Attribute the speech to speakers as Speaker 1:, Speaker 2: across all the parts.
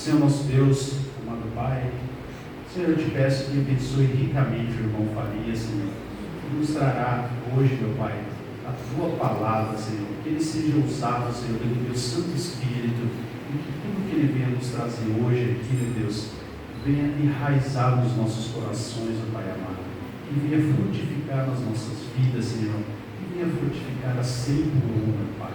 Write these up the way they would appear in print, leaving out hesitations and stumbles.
Speaker 1: Senhor nosso Deus, amado Pai, Senhor, eu te peço que abençoe ricamente o irmão Faria, Senhor, que nos trará hoje, meu Pai, a tua palavra, Senhor, que ele seja usado, Senhor, pelo teu Santo Espírito, e que tudo que ele venha nos trazer hoje aqui, meu Deus, venha enraizar nos nossos corações, meu Pai amado, que venha frutificar nas nossas vidas, Senhor, que venha frutificar a 100 por 1, meu Pai.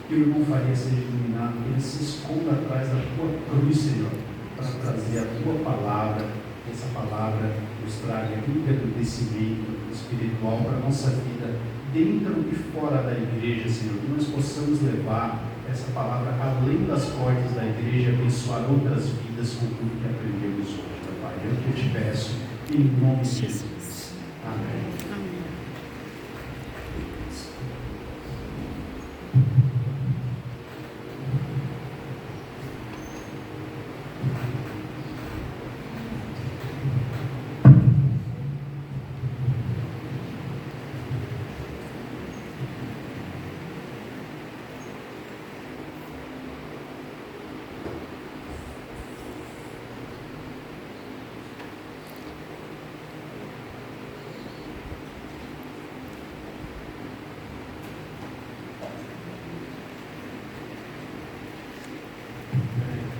Speaker 1: Que o irmão Faria seja iluminado, que ele se esconda atrás da tua cruz, Senhor, para trazer a tua palavra, que essa palavra nos traga engrandecimento espiritual para a nossa vida, dentro e fora da igreja, Senhor, que nós possamos levar essa palavra além das portas da igreja, abençoar outras vidas com tudo que aprendemos hoje, meu Pai. É o que eu te peço, em nome de Jesus. Amém.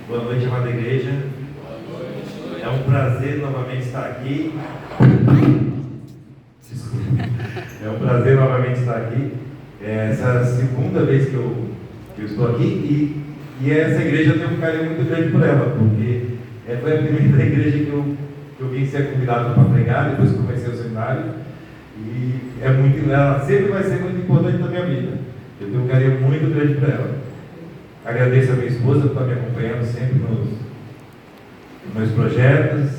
Speaker 2: Boa noite, amada igreja. É um prazer novamente estar aqui. É um prazer novamente estar aqui. Essa é a segunda vez que eu estou aqui e essa igreja eu tenho um carinho muito grande por ela, porque foi a primeira igreja que eu vim ser convidado para pregar, depois que comecei o seminário. E ela sempre vai ser muito importante na minha vida. Eu tenho um carinho muito grande por ela. Agradeço a minha esposa por estar me acompanhando sempre nos meus projetos.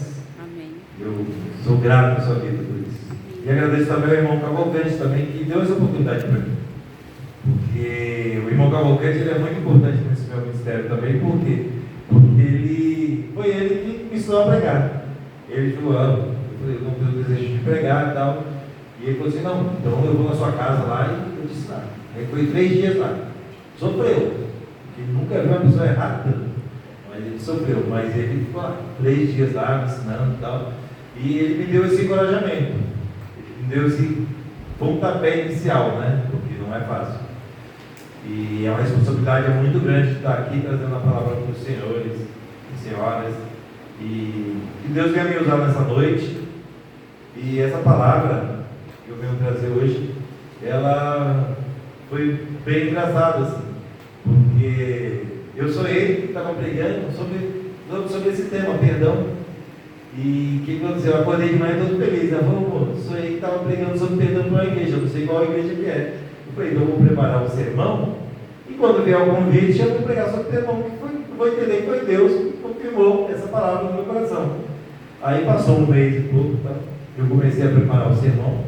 Speaker 3: Amém.
Speaker 2: Eu sou grato por sua vida por isso. E agradeço também ao irmão Cavalcante também, que deu essa oportunidade para mim. Porque o irmão Cavalcante ele é muito importante nesse meu ministério também, porque foi ele que me ensinou a pregar. Ele falou, eu não tenho desejo de pregar e tal. E ele falou assim, não, então eu vou na sua casa lá e eu te ensinar. Aí foi 3 dias lá. Sofreu. Ele nunca viu uma pessoa errada, mas ele sofreu, mas ele ficou 3 dias lá me ensinando e tal, e ele me deu esse encorajamento, ele me deu esse pontapé inicial, né? Porque não é fácil, e a responsabilidade é muito grande de estar aqui trazendo a palavra para os senhores e senhoras, e que Deus venha me usar nessa noite, e essa palavra que eu venho trazer hoje, ela foi bem engraçada assim. Porque eu sonhei que estava pregando sobre esse tema, perdão. E o que aconteceu? Eu acordei de manhã todo feliz. Eu falei, sonhei que estava pregando sobre perdão para uma igreja. Eu não sei qual igreja que é. Eu falei, então eu vou preparar um sermão. E quando vier o convite, eu vou pregar sobre perdão. Que vou entender que foi Deus que confirmou essa palavra no meu coração. Aí passou um mês e pouco, tá? Eu comecei a preparar o sermão.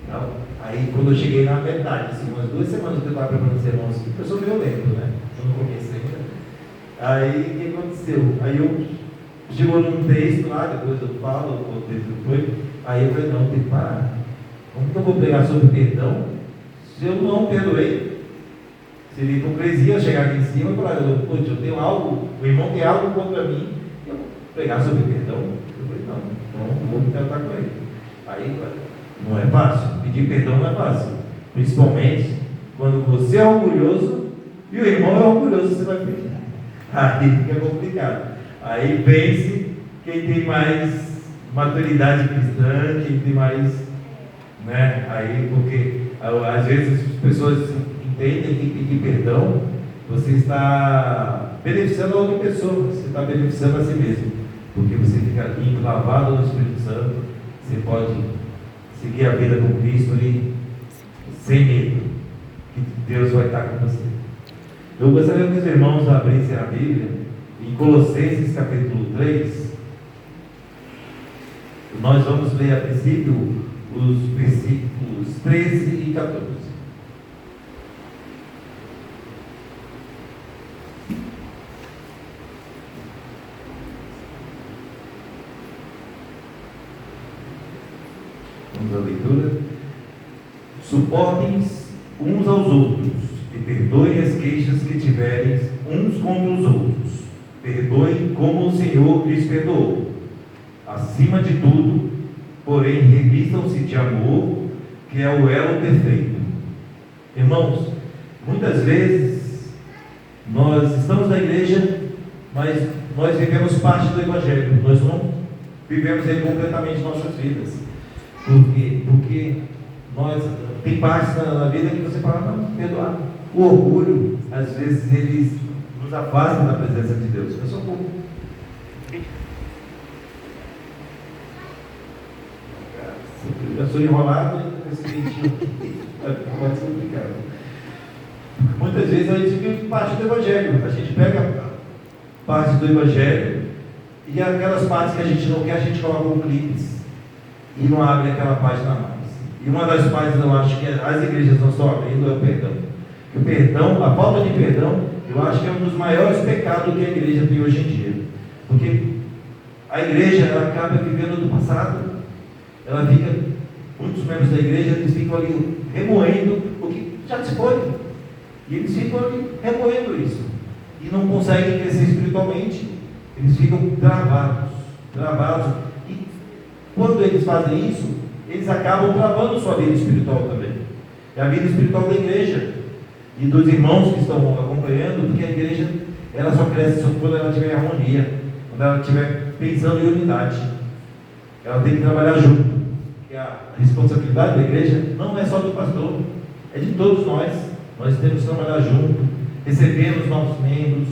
Speaker 2: Tá? Aí quando eu cheguei na metade, assim, umas 2 semanas que eu estava preparando o sermão, assim, eu sou violento, né? Eu não conheço ainda. Aí o que aconteceu? Aí chegou num texto lá, depois eu falo, o texto foi. Aí eu falei, não, tem que parar. Como que eu vou pregar sobre perdão se eu não perdoei? Seria hipocrisia eu chegar aqui em cima e falar, eu tenho algo, o irmão tem algo contra mim, eu vou pregar sobre perdão? Eu falei, não, então eu vou me tratar com ele. Aí, não é fácil, pedir perdão não é fácil, principalmente quando você é orgulhoso e o irmão é orgulhoso, você vai pedir. Aí fica complicado. Aí pense quem tem mais maturidade cristã, quem tem mais, né? Aí, porque às vezes as pessoas entendem que pedir perdão, você está beneficiando a outra pessoa, você está beneficiando a si mesmo, porque você fica limpo, lavado no Espírito Santo, você pode seguir a vida com Cristo e sem medo, que Deus vai estar com você. Eu gostaria que os irmãos abrissem a Bíblia em Colossenses capítulo 3. Nós vamos ler a princípio os versículos 13 e 14. Vamos à leitura. Suportem uns aos outros e perdoem as queixas que tiverem uns contra os outros. perdoem como o Senhor lhes perdoou. Acima de tudo, porém, revistam-se de amor, que é o elo perfeito. Irmãos, muitas vezes nós estamos na igreja, mas nós vivemos parte do Evangelho, nós não vivemos ele completamente em nossas vidas. Por quê? Porque tem partes na vida que você fala, não, perdoar. O orgulho, às vezes, ele nos afasta da presença de Deus. Eu sou pouco. Eu sou enrolado e esse dentinho pode ser complicado. Muitas vezes a gente vive parte do Evangelho. A gente pega parte do Evangelho e aquelas partes que a gente não quer, a gente coloca um clipes e não abre aquela página mais. E uma das páginas eu acho que as igrejas não estão abrindo é o perdão. O perdão, a falta de perdão, eu acho que é um dos maiores pecados que a igreja tem hoje em dia. Porque a igreja, ela acaba vivendo do passado. Ela fica, muitos membros da igreja, eles ficam ali remoendo o que já se foi. E eles ficam ali remoendo isso. E não conseguem crescer espiritualmente. Eles ficam travados. E quando eles fazem isso, eles acabam travando sua vida espiritual também. É a vida espiritual da igreja. E dos irmãos que estão acompanhando, porque a igreja, ela só cresce quando ela tiver harmonia. Quando ela estiver pensando em unidade. Ela tem que trabalhar junto. Porque a responsabilidade da igreja não é só do pastor, é de todos nós. Nós temos que trabalhar junto, recebendo os novos membros,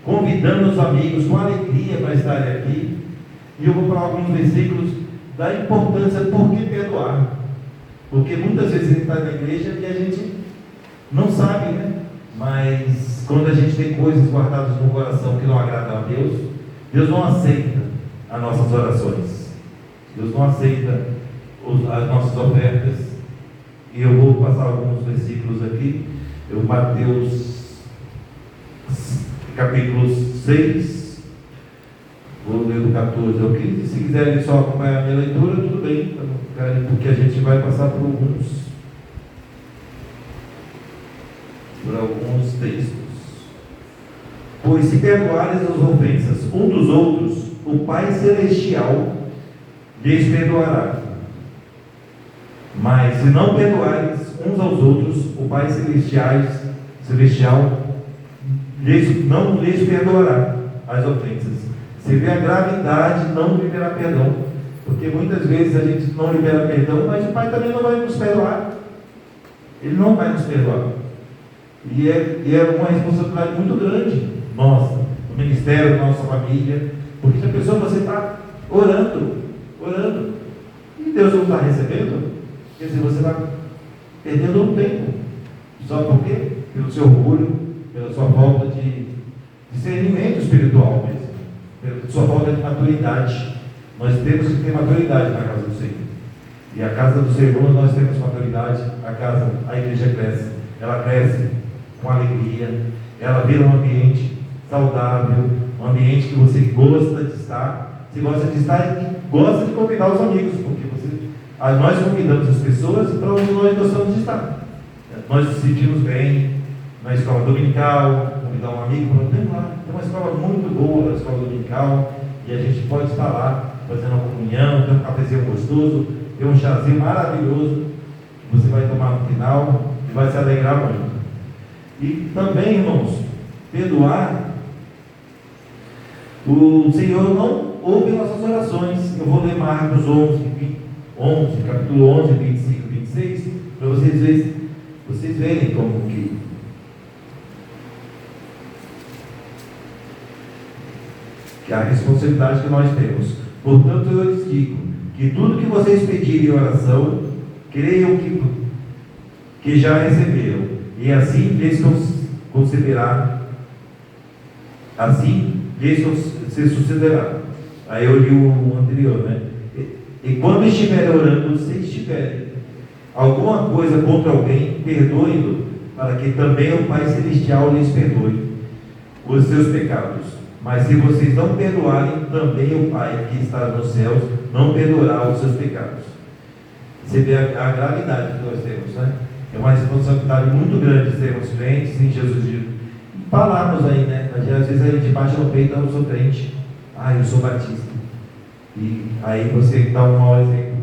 Speaker 2: convidando os amigos com alegria para estarem aqui. E eu vou falar alguns versículos da importância por que perdoar. Porque muitas vezes a gente está na igreja e a gente não sabe, né? Mas quando a gente tem coisas guardadas no coração que não agradam a Deus, Deus não aceita as nossas orações. Deus não aceita as nossas ofertas. E eu vou passar alguns versículos aqui. Mateus capítulo 6, vou ler do 14 ao 15. Se quiserem só acompanhar a minha leitura, tudo bem, porque a gente vai passar por alguns textos. Pois se perdoares as ofensas um dos outros, o Pai Celestial lhes perdoará. Mas se não perdoares uns aos outros, o Pai Celestial não lhes perdoará as ofensas. Se vê a gravidade, não liberar perdão. Porque muitas vezes a gente não libera perdão, mas o Pai também não vai nos perdoar. Ele não vai nos perdoar. E é uma responsabilidade muito grande nossa, no ministério, da nossa família. Porque se a pessoa, você está orando, e Deus não está recebendo, quer dizer, você está perdendo um tempo. Só por quê? Pelo seu orgulho, pela sua falta de discernimento espiritual mesmo, pela sua falta de maturidade. Nós temos que ter maturidade na casa do Senhor. E a casa do Senhor nós temos maturidade, a igreja cresce. Ela cresce com alegria, ela vira um ambiente saudável, um ambiente que você gosta de estar. Você gosta de estar e gosta de convidar os amigos, porque nós convidamos as pessoas para onde nós gostamos de estar. Nós nos sentimos bem na escola dominical, convidar um amigo para tem uma escola muito boa, a escola dominical, e a gente pode estar lá fazendo uma comunhão, ter um cafezinho gostoso, ter um chazinho maravilhoso que você vai tomar no final e vai se alegrar muito. E também, irmãos, perdoar, o Senhor não ouve nossas orações. Eu vou ler Marcos 11, capítulo 11, 25 e 26, para vocês verem como que a responsabilidade que nós temos. Portanto, eu lhes digo que tudo que vocês pedirem em oração, creiam que já receberam, e assim lhes concederá, assim lhes se sucederá. Aí eu li o anterior, né? E quando estiverem orando, se estiverem alguma coisa contra alguém, perdoem-no, para que também o Pai Celestial lhes perdoe os seus pecados. Mas se vocês não perdoarem, também o Pai que está nos céus não perdoará os seus pecados. Você vê a gravidade que nós temos, né? É uma responsabilidade muito grande sermos crentes em Jesus. E falarmos aí, né? A E às vezes a gente bate no peito, eu sou crente. Eu sou batista. E aí você dá um mau exemplo,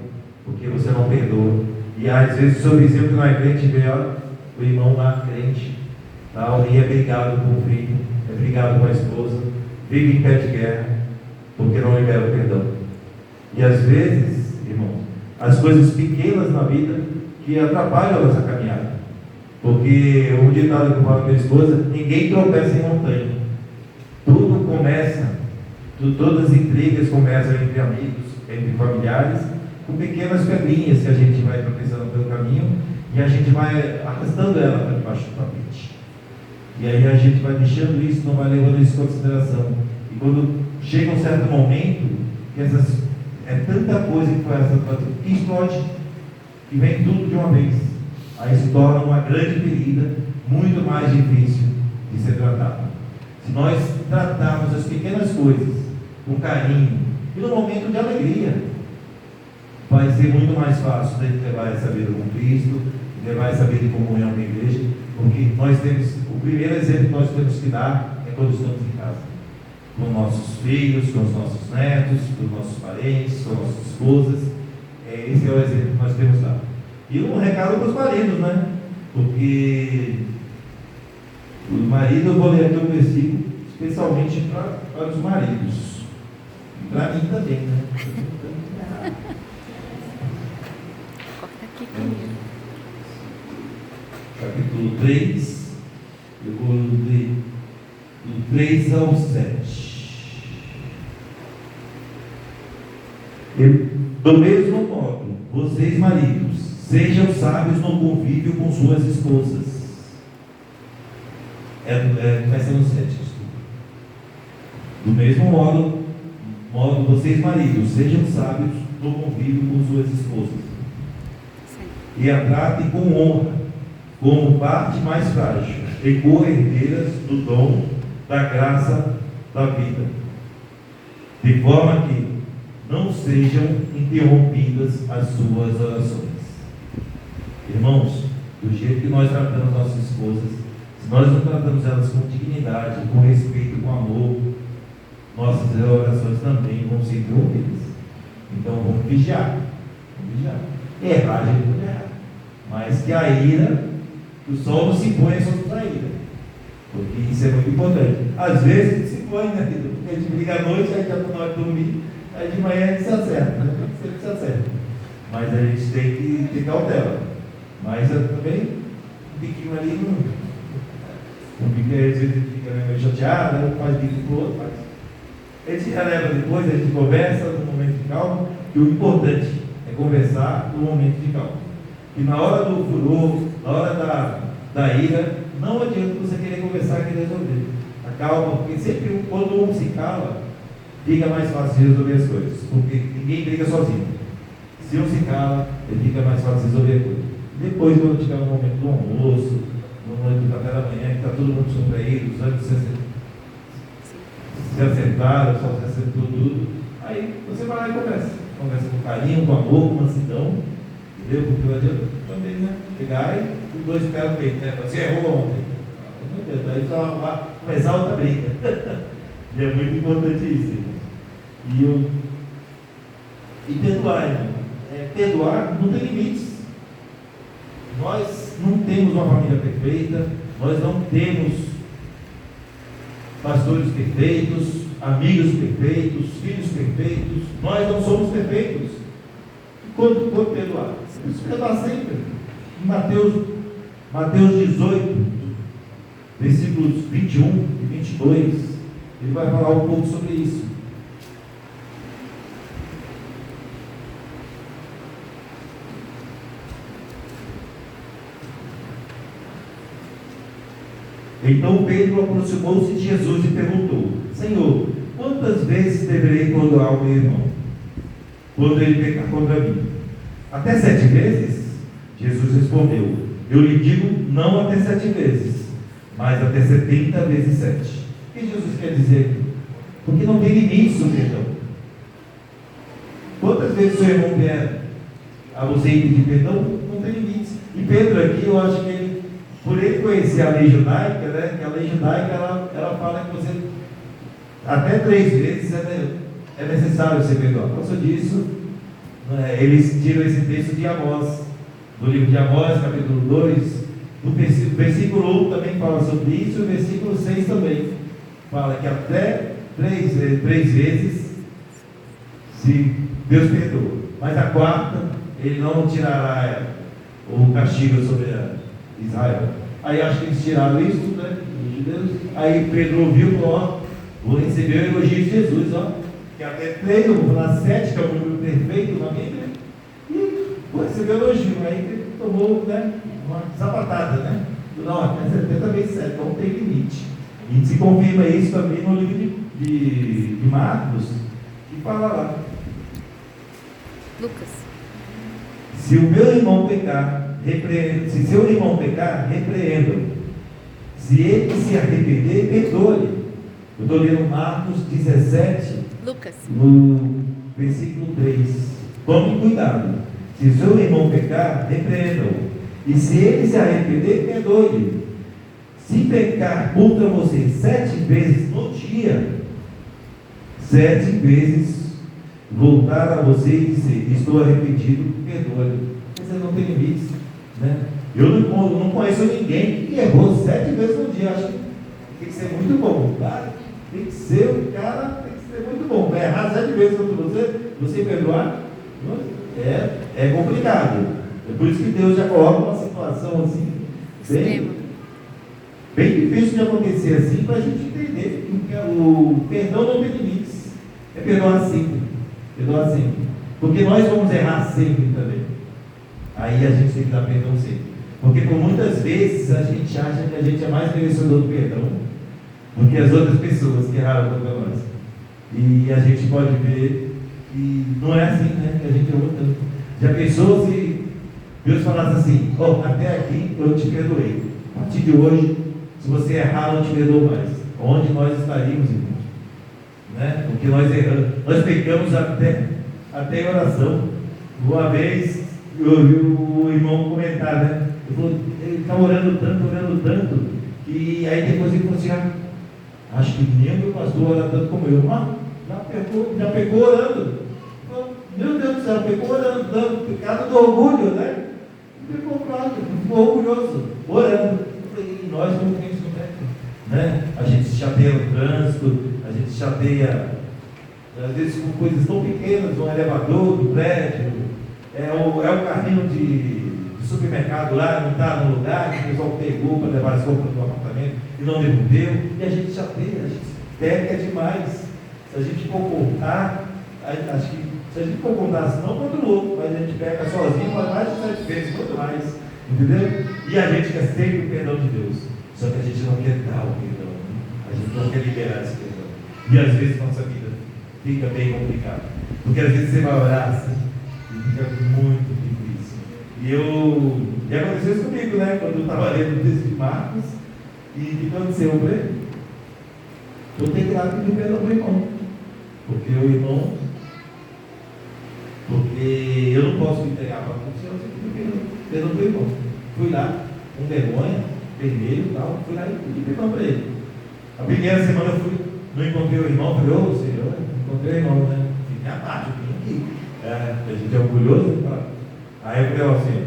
Speaker 2: porque você não perdoa. E às vezes o seu vizinho que não é crente vê o irmão lá crente, tal, e é brigado com o filho, é brigado com a esposa, vive em pé de guerra, porque não libera o perdão. E às vezes, irmãos, as coisas pequenas na vida que atrapalham a nossa caminhada. Porque o ditado que eu falo com a minha esposa: ninguém tropeça em montanha. Tudo começa, todas as intrigas começam entre amigos, entre familiares, com pequenas pedrinhas que a gente vai tropeçando pelo caminho e a gente vai arrastando ela para debaixo do tapete. E aí a gente vai deixando isso, não vai levando isso em consideração. E quando chega um certo momento, que é tanta coisa que foi arrastando, que explode, que vem tudo de uma vez. Aí se torna uma grande ferida, muito mais difícil de ser tratada. Se nós tratarmos as pequenas coisas com carinho e no momento de alegria, vai ser muito mais fácil de levar essa vida com Cristo, levar essa vida em comunhão com a igreja, porque nós temos, o primeiro exemplo que nós temos que dar é quando estamos em casa, com nossos filhos, com os nossos netos, com os nossos parentes, com as nossas esposas. Esse é o exemplo que nós temos lá. E um recado para os maridos, né? Porque o marido, eu vou ler aqui um versículo especialmente para os maridos, e para mim também, né? Capítulo 3, eu vou ler do 3 ao 7. Do mesmo modo, vocês maridos, sejam sábios no convívio com suas esposas. Começa no 7. Do mesmo modo, vocês maridos, sejam sábios no convívio com suas esposas. E a tratem com honra, como parte mais frágil, e co-herdeiras do dom da graça da vida, de forma que não sejam interrompidas as suas orações. Irmãos, do jeito que nós tratamos nossas esposas, se nós não tratamos elas com dignidade, com respeito, com amor, nossas orações também vão ser interrompidas. Então vamos vigiar. Errar, a gente pode errar, mas que a ira, o sol não se põe sobre a ira, porque isso é muito importante. Às vezes se põe, né? Porque a gente briga à noite, aí já está na hora de dormir, aí de manhã a gente se acerta, né? Sempre se acerta. Mas a gente tem que ter cautela. Mas também um biquinho ali, um biquinho às vezes fica meio chateado, né? Faz bico pro outro, faz. A gente releva depois, a gente conversa no momento de calma, e o importante é conversar no momento de calma. E na hora do furor, na hora da ira, não adianta você querer conversar e querer resolver. A calma, porque sempre quando um se cala, fica mais fácil de resolver as coisas, porque ninguém briga sozinho. Se um se cala, ele fica mais fácil de resolver a coisa. Depois, quando tiver no momento do almoço, no momento do café da manhã, que está todo mundo descontraído, os ânimos se acertaram, só se acertou tudo, aí você vai lá e conversa com carinho, com amor, com mansidão, entendeu? Porque não adianta também, né? Pegar e os dois ficaram no peito, né? Você errou ontem. Não adianta, aí só começar outra briga. E é muito importante isso. E perdoar, irmão. Perdoar não tem limites. Nós não temos uma família perfeita, nós não temos pastores perfeitos, amigos perfeitos, filhos perfeitos, nós não somos perfeitos. E quanto perdoar? Isso perdoar sempre. Em Mateus 18, versículos 21 e 22, ele vai falar um pouco sobre isso. Então Pedro aproximou-se de Jesus e perguntou: Senhor, quantas vezes deverei perdoar o meu irmão quando ele pecar contra mim? Até 7 vezes? Jesus respondeu: Eu lhe digo, não até 7 vezes, mas até 70 vezes 7. O que Jesus quer dizer aqui? Porque não tem limites o perdão. Quantas vezes o seu irmão vier a você pedir perdão? Não tem limites. E Pedro aqui, eu acho que ele, por ele conhecer a lei judaica, né, que a lei judaica ela fala que você até 3 vezes é necessário ser perdoado. Por causa disso, eles tiram esse texto de Amós, do livro de Amós, capítulo 2, no versículo 1 também fala sobre isso, e o versículo 6 também fala que até 3 vezes se Deus perdoa, mas a quarta, ele não tirará o castigo sobre Israel. Aí acho que eles tiraram isso, né, os judeus. Aí Pedro ouviu, vou receber o elogio de Jesus, que até 3, eu vou falar 7, que é o número perfeito na Bíblia, e vou receber o elogio. Aí ele tomou, né, uma sapatada, né? Não, é 70 vezes 7, não tem limite. E se confirma isso também no livro de Marcos, que fala lá.
Speaker 3: Lucas.
Speaker 2: Se o meu irmão pecar, se seu irmão pecar, repreenda-o. Se ele se arrepender, perdoe. Eu estou lendo Marcos 17,
Speaker 3: Lucas,
Speaker 2: no versículo 3. Tome cuidado. Se o seu irmão pecar, repreenda-o. E se ele se arrepender, perdoe. Se pecar contra você 7 vezes no dia, 7 vezes voltar a você e dizer: estou arrependido, perdoe. Você não tem limites, né? Eu não conheço ninguém que errou 7 vezes no dia. Acho que tem que ser muito bom, tá? Tem que ser um cara, tem que ser muito bom. Vai errar 7 vezes contra você perdoar, é complicado. É por isso que Deus já coloca uma situação assim, bem difícil de acontecer assim, para a gente entender que o perdão não tem limites. É perdoar sempre. Perdoar sempre. Porque nós vamos errar sempre também. Aí a gente tem que dar perdão sempre. Porque por muitas vezes a gente acha que a gente é mais merecedor do perdão do que as outras pessoas que erraram contra nós. E a gente pode ver que não é assim, né? Que a gente errou tanto. Já pensou se Deus falasse assim: até aqui eu te perdoei. A partir de hoje, se você errar, eu não te perdoo mais. Onde nós estaríamos, irmãos? Né? Porque nós erramos, nós pecamos até em oração. Uma vez eu ouvi o irmão comentar, né? Ele estava orando tanto, e aí depois ele falou assim: acho que nem o meu pastor ora tanto como eu. Já pecou orando. Meu Deus do céu, pecou orando, dando pecado do orgulho, né? Ficou orgulhoso, orando. E nós não temos isso, né? A gente se chateia no trânsito, a gente se chateia, às vezes, com coisas tão pequenas, um elevador do prédio, é o carrinho de supermercado lá, não está no lugar, que o pessoal pegou para levar as roupas do apartamento e não devolveu, e a gente chateia, a gente peca demais. Se a gente for contar, acho que se a gente for contar, não contra o outro, mas a gente peca sozinho, mas mais de 7 vezes, muito mais, entendeu? E a gente quer sempre o perdão de Deus, só que a gente não quer dar o perdão, né? A gente não quer liberar esse perdão, e às vezes nossa vida fica bem complicada, porque às vezes você vai orar assim, e fica muito difícil. E aconteceu isso comigo, né? Quando eu estava lendo o texto de Marcos, e o que aconteceu para ele? Eu tenho que dar pedir perdão para o irmão, porque eu não posso me entregar para o Senhor, eu tenho que pedir perdão para o irmão. Fui lá, com vergonha, vermelho e tal, fui lá e pedi perdão para ele. A primeira semana eu fui, não encontrei o irmão, falei: ô Senhor, encontrei o irmão, né? Fiquei à parte, eu vim aqui. A gente é orgulhoso, né? Aí eu falei assim: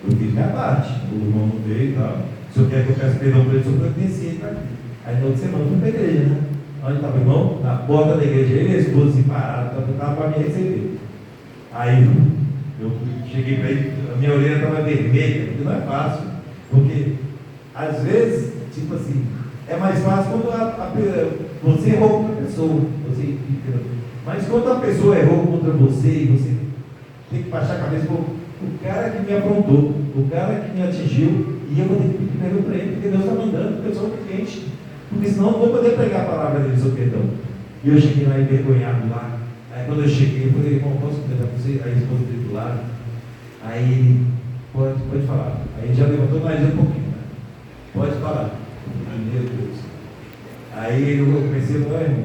Speaker 2: eu fiz minha parte, o irmão não veio e tal. Se eu quer que eu peça perdão para ele, eu pertencia para aqui. Aí na outra semana eu fui para a igreja, né? Onde estava o irmão? Na porta da igreja, ele e a esposa assim parados, estava para me receber. Aí eu cheguei para ele, a minha orelha estava vermelha, porque não é fácil. Porque às vezes, tipo assim, é mais fácil quando você errou contra a pessoa. Mas quando a pessoa errou contra você e você tem que baixar a cabeça, o cara que me afrontou, o cara que me atingiu, e eu vou ter que pedir perdão para ele, porque Deus está mandando, eu sou crente, porque senão eu não vou poder pregar a palavra dele sobre perdão. E eu cheguei lá envergonhado lá. Aí quando eu cheguei, eu falei: irmão, posso perguntar para você? Aí a esposa dele do lado. Aí ele: pode falar. Aí ele já levantou mais um pouquinho, né? Pode falar. Meu Deus. Aí eu comecei a falar: irmão,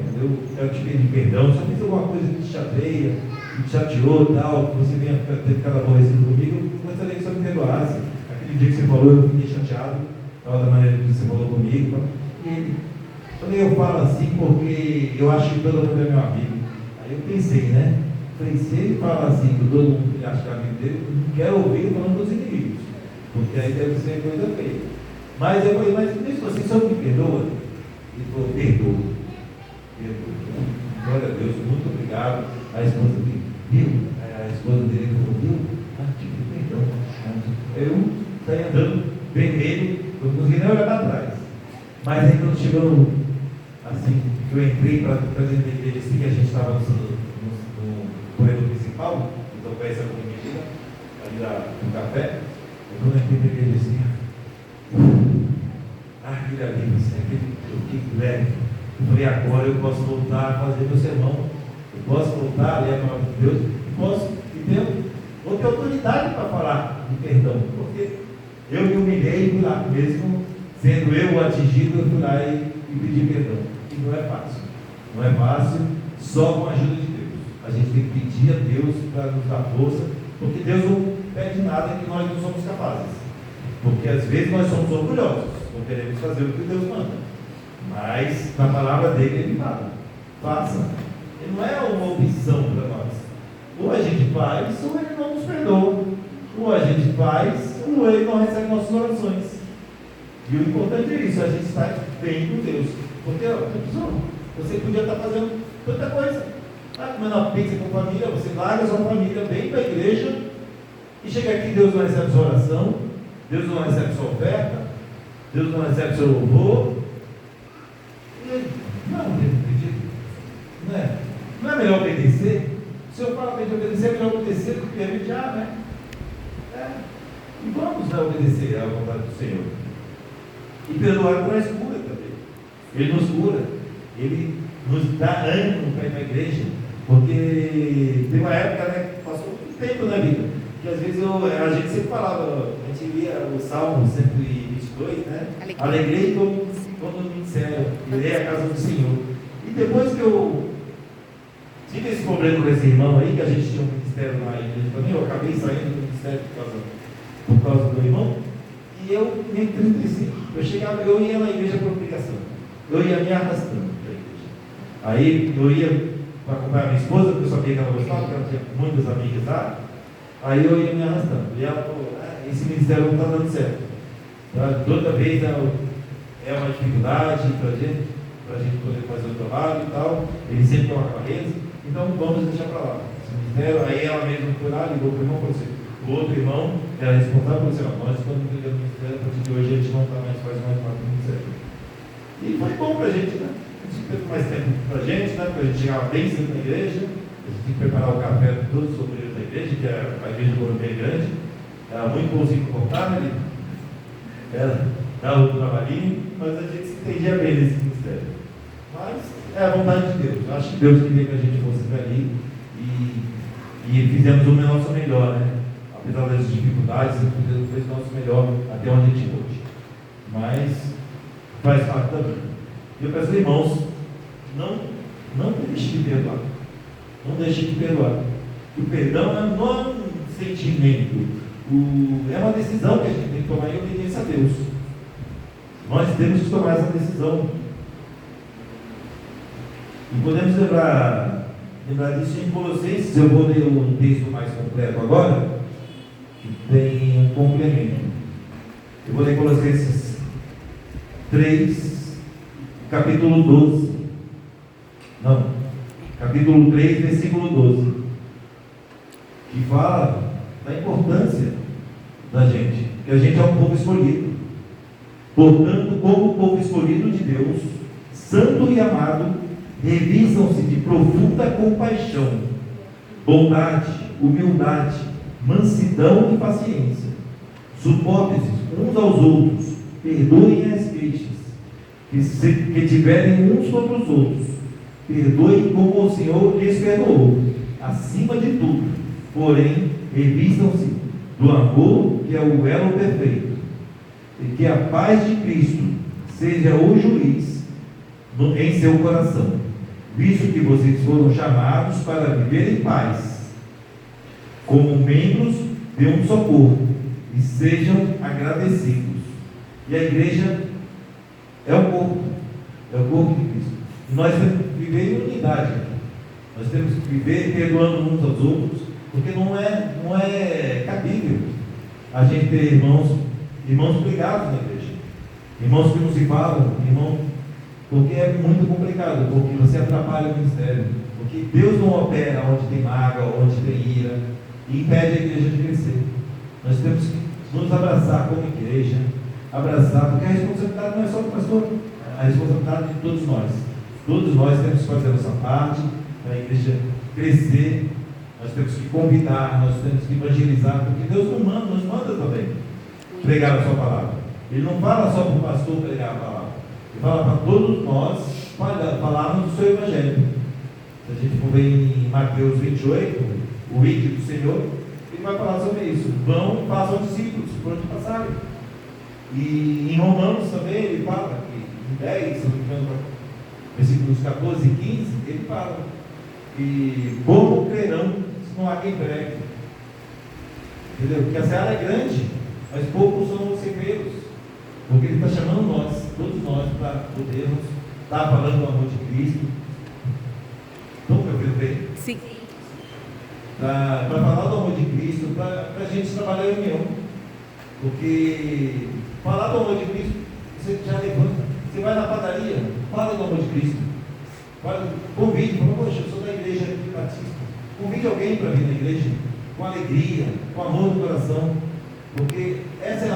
Speaker 2: eu te pedi perdão, se eu fiz alguma coisa que te chateia, que te chateou e tal, que você venha ter ficado aborrecido comigo, eu gostaria que você me perdoasse. Aquele dia que você falou, eu fiquei chateado, da maneira que você falou comigo. E ele:
Speaker 3: Eu falo assim porque eu acho que todo mundo é meu amigo. Aí eu pensei, né? Falei, se ele fala assim, que todo mundo acha que é amigo dele, eu não quero ouvir ele falando dos inimigos, porque aí deve ser coisa feia. Mas eu falei, mas mesmo assim, o senhor me perdoa? Ele falou, perdoa. Glória a Deus, muito obrigado. A esposa dele, viu? A esposa dele falou, viu? Perdão. Eu saí andando vermelho, não consegui nem olhar para trás. Mas aí quando chegou, assim, que eu entrei para dentro da igreja, assim, que a gente estava no corredor principal, então conhece a comunidade, ali no café, e quando eu entrei na igreja, assim, aquele ali, assim, eu fiquei leve. Eu falei, agora eu posso voltar a fazer meu sermão, eu posso voltar a ler a palavra de Deus, vou ter autoridade para falar de perdão, porque eu me humilhei e fui lá, mesmo sendo eu o atingido, eu fui lá e pedi perdão. E não é fácil. Não é fácil, só com a ajuda de Deus. A gente tem que pedir a Deus para nos dar força, porque Deus não pede nada que nós não somos capazes. Porque às vezes nós somos orgulhosos, não queremos fazer o que Deus manda. Mas na palavra dele ele fala, faça. Ele não é uma opção para nós. Ou a gente faz, ou ele não nos perdoa. Ou a gente faz, ou ele não recebe nossas orações. E o importante é isso, a gente está bem com Deus. Porque, você podia estar fazendo tanta coisa. Está comendo uma pizza com a família, você larga a sua família, vem para a igreja, e chega aqui, Deus não recebe sua oração, Deus não recebe sua oferta, Deus não recebe seu louvor. Não acredito. Não é melhor obedecer? Se eu falo para ele obedecer, é melhor obedecer do que remediar, né? E vamos obedecer à vontade do Senhor. E perdoar traz cura também. Ele nos cura. Ele nos dá ânimo para ir para a igreja. Porque tem uma época, né, passou muito tempo na vida, que às vezes a gente sempre falava, a gente lia o Salmo 122, né? Alegrei quando me disseram, irei à casa do Senhor. E depois que eu tive esse problema com esse irmão aí, que a gente tinha um ministério na igreja também, eu acabei saindo do ministério por causa do irmão, e eu me entristeci. Eu ia na igreja por obrigação. Eu ia me arrastando para a igreja. Aí eu ia para acompanhar minha esposa, porque eu sabia que ela gostava, porque ela tinha muitas amigas lá. Aí eu ia me arrastando. E ela falou, esse ministério não está dando certo. Toda vez é uma dificuldade para a gente poder fazer o trabalho e tal. Ele sempre coloca barreiras. Então vamos deixar para lá. Esse ministério, aí ela mesma foi lá, ligou para o irmão e falou assim, o outro irmão era responsável por dizer, nós estamos entregando o ministério, a partir de hoje a gente não está mais faz mais parte do ministério. E foi bom para a gente, né? A gente teve mais tempo para a gente, né? Porque a gente chegava bem cedo na igreja, a gente tinha que preparar o café de todos os obreiros da igreja, que a igreja do Morumbi é grande, era muito bonzinho para cortar, né? Era dar o trabalhinho, mas a gente se entendia bem nesse ministério. Mas é a vontade de Deus. Eu acho que Deus queria que a gente fosse para ali e fizemos o nosso melhor, né? Apesar das dificuldades, Deus fez o nosso melhor até onde a gente pôde. Mas faz parte da vida. E eu peço, irmãos, não deixe de perdoar. Não deixe de perdoar. O perdão não é um sentimento, é uma decisão que a gente tem que tomar em obediência a Deus. Nós temos que tomar essa decisão. E podemos lembrar disso em Colossenses. Eu vou ler um texto mais completo agora, que tem um complemento. Eu vou ler Colossenses 3, capítulo 12. Não, capítulo 3, versículo 12. Que fala da importância da gente, que a gente é um povo escolhido. Portanto, como povo escolhido de Deus, santo e amado, revisam-se de profunda compaixão, bondade, humildade, mansidão e paciência. Suportem-se uns aos outros, perdoem as queixas que tiverem uns contra os outros. Perdoem como o Senhor lhes perdoou. Acima de tudo, porém, revistam-se do amor, que é o elo perfeito, e que a paz de Cristo seja o juiz em seu coração, visto que vocês foram chamados para viver em paz, como membros de um só corpo, e sejam agradecidos. E a igreja é o corpo. É o corpo de Cristo. E nós temos que viver em unidade. Nós temos que viver perdoando uns aos outros, porque não é cabível a gente ter irmãos brigados na igreja. Irmãos que não se falam, porque é muito complicado, porque você atrapalha o ministério. Porque Deus não opera onde tem mágoa, onde tem ira, e impede a igreja de crescer. Nós temos que nos abraçar como igreja, porque a responsabilidade não é só do pastor, a responsabilidade é de todos nós. Todos nós temos que fazer a nossa parte para a igreja crescer. Nós temos que convidar, nós temos que evangelizar, porque Deus nos manda também pregar a sua palavra. Ele não fala só para o pastor pregar a palavra, ele fala para todos nós falarmos do seu evangelho. Se a gente for ver em Mateus 28, o ídolo do Senhor, ele vai falar sobre isso. Vão, façam discípulos, por onde passarem. E em Romanos também ele fala, que em 10, se não me engano, versículos 14 e 15, ele fala, e como crerão se não há quem pregue? Entendeu? Porque a seara é grande, mas poucos são os cegueiros. Porque ele está chamando nós, todos nós, para podermos estar falando do amor de Cristo. Estão me ouvindo bem?
Speaker 4: Sim.
Speaker 3: Para falar do amor de Cristo, para a gente trabalhar em união. Porque falar do amor de Cristo, você já levanta. Você vai na padaria, fala do amor de Cristo. Convide, fala, poxa, eu sou da igreja batista. Convide alguém para vir na igreja, com alegria, com amor no coração. Porque essa é a